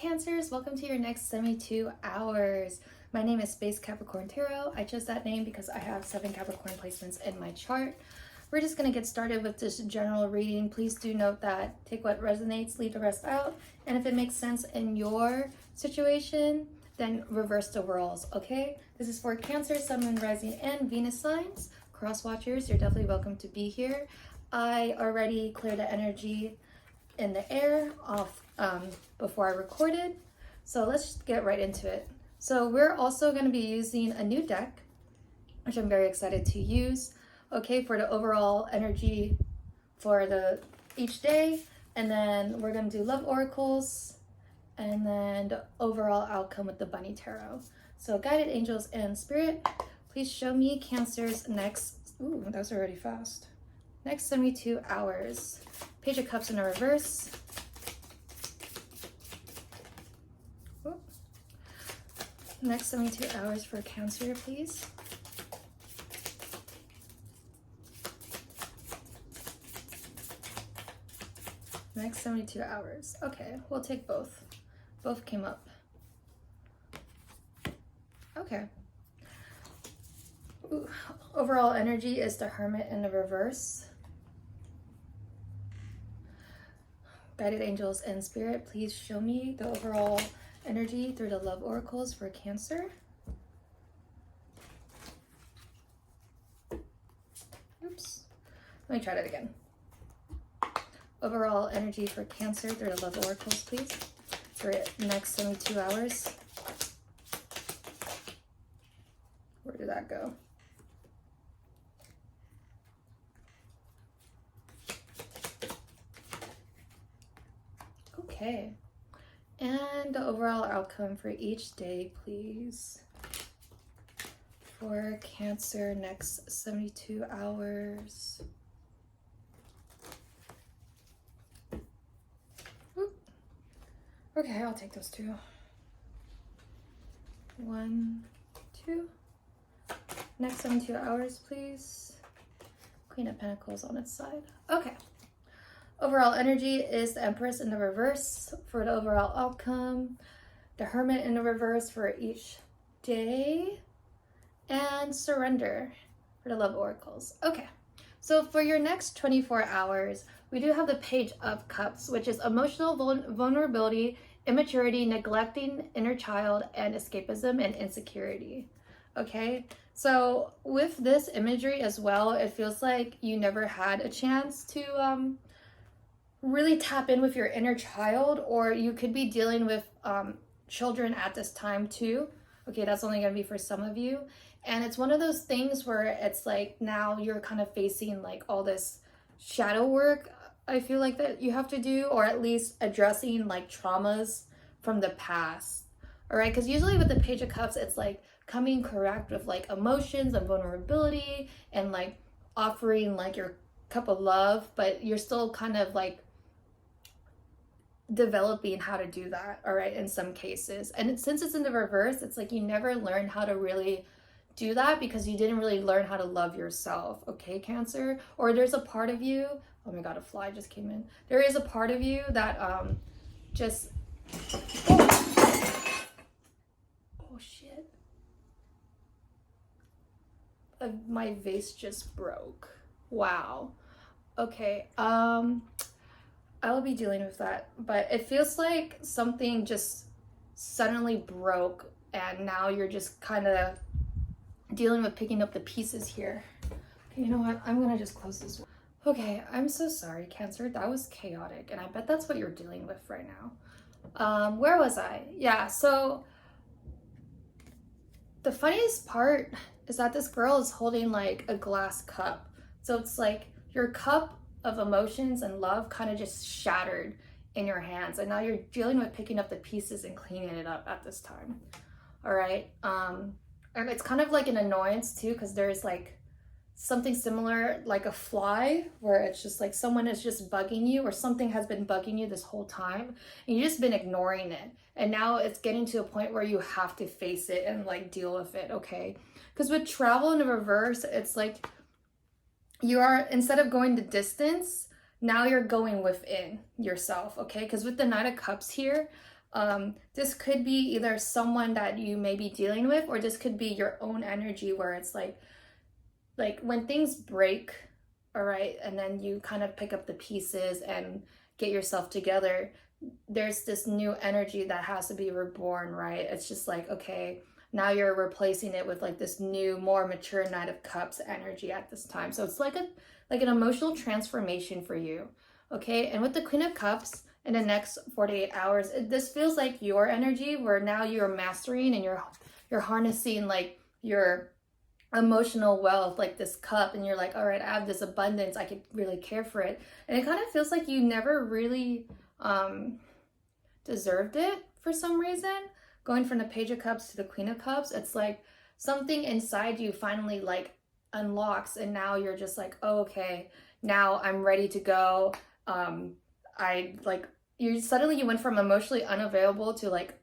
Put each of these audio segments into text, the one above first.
Cancers, welcome to your next 72 hours. My name is Space Capricorn Tarot. I chose that name because I have 7 Capricorn placements in my chart. We're just going to get started with this general reading. Please do note that take what resonates, leave the rest out. And if it makes sense in your situation, then reverse the roles, okay? This is for Cancer, Sun, Moon, Rising, and Venus signs. Cross watchers, you're definitely welcome to be here. I already cleared the energy in the air off before I recorded, so let's just get right into it. So we're also going to be using a new deck, which I'm very excited to use, okay, for the overall energy for each day. And then we're going to do love oracles and then the overall outcome with the bunny tarot. So guided angels and spirit, please show me Cancer's next, ooh, that was already fast, next 72 hours. Page of Cups in a reverse. Ooh. Next 72 hours for Cancer, please. Next 72 hours. Okay, we'll take both. Both came up. Okay. Ooh. Overall energy is the Hermit in the reverse. Guided angels and spirit, please show me the overall energy through the love oracles for Cancer. Oops. Let me try that again. Overall energy for Cancer through the love oracles, please, for the next 72 hours. Where did that go? Okay, and the overall outcome for each day, please, for Cancer next 72 hours. Oop. Okay, I'll take those two. 1, 2. Next 72 hours, please. Queen of Pentacles on its side. Okay. Overall energy is the Empress in the reverse for the overall outcome, the Hermit in the reverse for each day, and Surrender for the love oracles. Okay, so for your next 24 hours, we do have the Page of Cups, which is emotional vulnerability, immaturity, neglecting inner child, and escapism and insecurity. Okay, so with this imagery as well, it feels like you never had a chance to really tap in with your inner child, or you could be dealing with children at this time too. Okay, that's only going to be for some of you. And it's one of those things where it's like now you're kind of facing like all this shadow work, I feel like, that you have to do, or at least addressing like traumas from the past. All right, because usually with the Page of Cups, it's like coming correct with like emotions and vulnerability and like offering like your cup of love, but you're still kind of like developing how to do that, all right, in some cases. And since it's in the reverse, it's like you never learned how to really do that because you didn't really learn how to love yourself, okay, Cancer? Or there's a part of you, oh my god, a fly just came in. There is a part of you that just, oh shit, my vase just broke. Wow. Okay, I will be dealing with that, but it feels like something just suddenly broke and now you're just kind of dealing with picking up the pieces here. Okay, you know what? I'm gonna just close this. Okay, I'm so sorry, Cancer. That was chaotic, and I bet that's what you're dealing with right now. Where was I? Yeah, so the funniest part is that this girl is holding like a glass cup. So it's like your cup of emotions and love kind of just shattered in your hands, and now you're dealing with picking up the pieces and cleaning it up at this time. All right, and it's kind of like an annoyance too, because there's like something similar like a fly, where it's just like someone is just bugging you, or something has been bugging you this whole time and you've just been ignoring it, and now it's getting to a point where you have to face it and like deal with it. Okay, because with travel in the reverse, it's like you are, instead of going the distance, now you're going within yourself, okay? Because with the Knight of Cups here, This could be either someone that you may be dealing with, or this could be your own energy where it's like when things break, all right, and then you kind of pick up the pieces and get yourself together, there's this new energy that has to be reborn, right? It's just like, okay, now you're replacing it with like this new, more mature Knight of Cups energy at this time. So it's like an emotional transformation for you, okay? And with the Queen of Cups, in the next 48 hours, this feels like your energy where now you're mastering and you're harnessing like your emotional wealth, like this cup, and you're like, all right, I have this abundance, I could really care for it. And it kind of feels like you never really deserved it for some reason. Going from the Page of Cups to the Queen of Cups, it's like something inside you finally like unlocks, and now you're just like, oh, okay, now I'm ready to go. You went from emotionally unavailable to like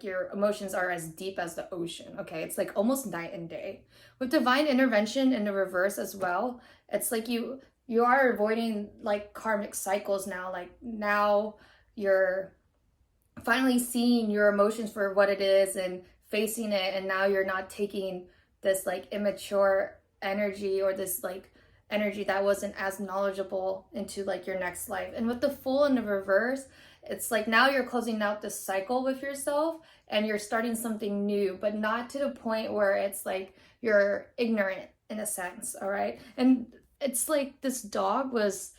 your emotions are as deep as the ocean, okay? It's like almost night and day. With divine intervention in the reverse as well, it's like you are avoiding like karmic cycles now. Like now you're finally seeing your emotions for what it is and facing it, and now you're not taking this like immature energy or this like energy that wasn't as knowledgeable into like your next life. And with the Fool in the reverse, it's like now you're closing out this cycle with yourself and you're starting something new, but not to the point where it's like you're ignorant in a sense, all right? And it's like this dog was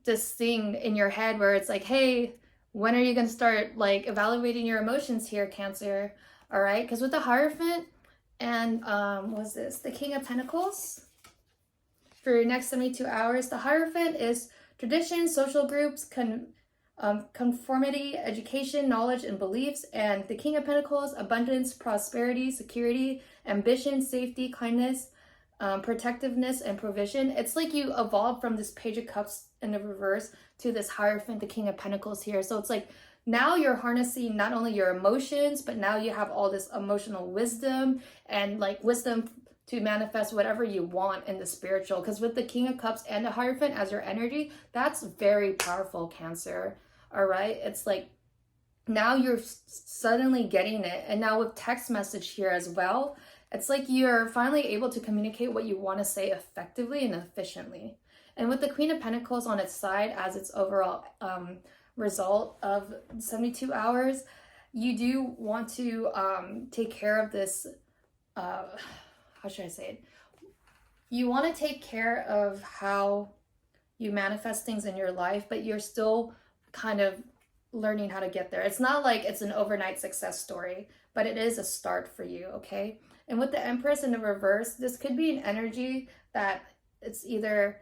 this thing in your head where it's like, hey, when are you going to start like evaluating your emotions here, Cancer? All right? Because with the Hierophant and what's this? The King of Pentacles. For your next 72 hours, the Hierophant is tradition, social groups, conformity, education, knowledge, and beliefs. And the King of Pentacles, abundance, prosperity, security, ambition, safety, kindness, protectiveness, and provision. It's like you evolved from this Page of Cups in the reverse to this Hierophant, the King of Pentacles here. So it's like now you're harnessing not only your emotions, but now you have all this emotional wisdom and like wisdom to manifest whatever you want in the spiritual. Because with the King of Cups and the Hierophant as your energy, that's very powerful, Cancer. All right, it's like now you're suddenly getting it. And now with text message here as well, it's like you're finally able to communicate what you want to say effectively and efficiently. And with the Queen of Pentacles on its side as its overall result of 72 hours, you do want to take care of this how should I say it? You want to take care of how you manifest things in your life, but you're still kind of learning how to get there. It's not like it's an overnight success story, but it is a start for you, okay? And with the Empress in the reverse, this could be an energy that it's either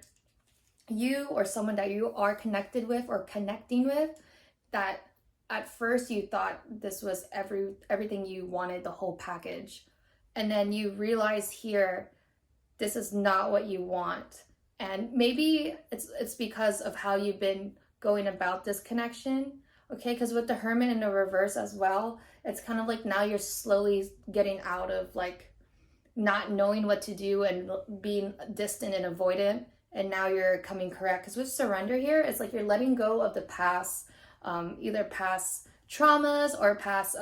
you or someone that you are connected with or connecting with, that at first you thought this was everything you wanted, the whole package. And then you realize here, this is not what you want. And maybe it's because of how you've been going about this connection, okay? Because with the Hermit in the reverse as well, it's kind of like now you're slowly getting out of like not knowing what to do and being distant and avoidant. And now you're coming correct. Because with Surrender here, it's like you're letting go of the past, either past traumas or past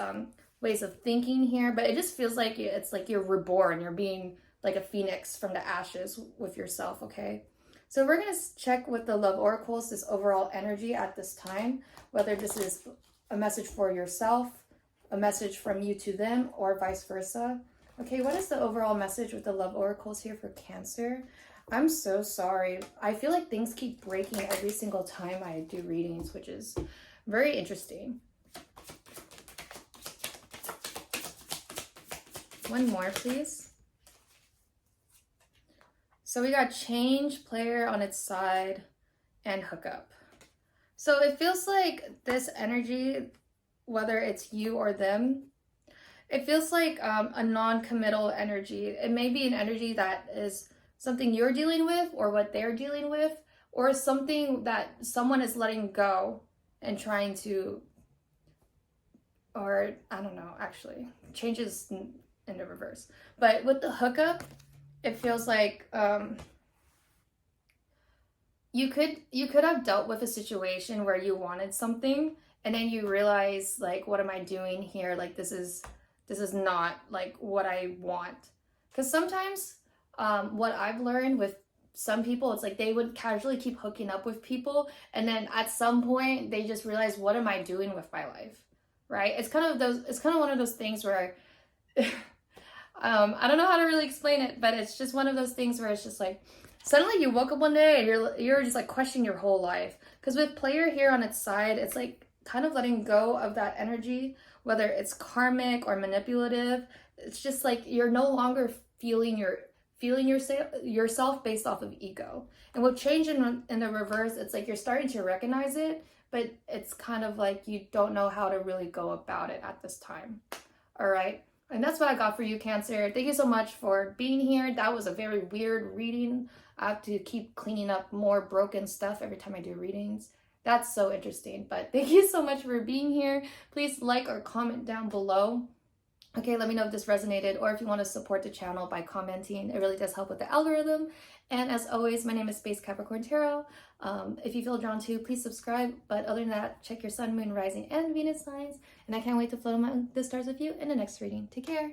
ways of thinking here, but it just feels like it's like you're reborn. You're being like a phoenix from the ashes with yourself, okay? So we're going to check with the Love Oracles, this overall energy at this time, whether this is a message for yourself, a message from you to them, or vice versa. Okay, what is the overall message with the Love Oracles here for Cancer? I'm so sorry. I feel like things keep breaking every single time I do readings, which is very interesting. One more, please. So we got change, player on its side, and hookup. So it feels like this energy, whether it's you or them, it feels like a non-committal energy. It may be an energy that is something you're dealing with or what they're dealing with, or something that someone is letting go and trying to, or I don't know, actually, changes in the reverse. But with the hookup, it feels like you could have dealt with a situation where you wanted something and then you realize like, what am I doing here? Like this is not like what I want. Because sometimes what I've learned with some people, it's like they would casually keep hooking up with people, and then at some point they just realize, what am I doing with my life? Right? It's kind of one of those things where I don't know how to really explain it, but it's just one of those things where it's just like suddenly you woke up one day and you're just like questioning your whole life. Because with player here on its side, it's like kind of letting go of that energy, whether it's karmic or manipulative. It's just like you're no longer feeling yourself based off of ego. And with change in the reverse, it's like you're starting to recognize it, but it's kind of like you don't know how to really go about it at this time. All right. And that's what I got for you, Cancer. Thank you so much for being here. That was a very weird reading. I have to keep cleaning up more broken stuff every time I do readings. That's so interesting. But thank you so much for being here. Please like or comment down below. Okay, let me know if this resonated, or if you want to support the channel by commenting. It really does help with the algorithm. And as always, my name is Space Capricorn Tarot. If you feel drawn to, please subscribe. But other than that, check your sun, moon, rising, and Venus signs. And I can't wait to float among the stars with you in the next reading. Take care.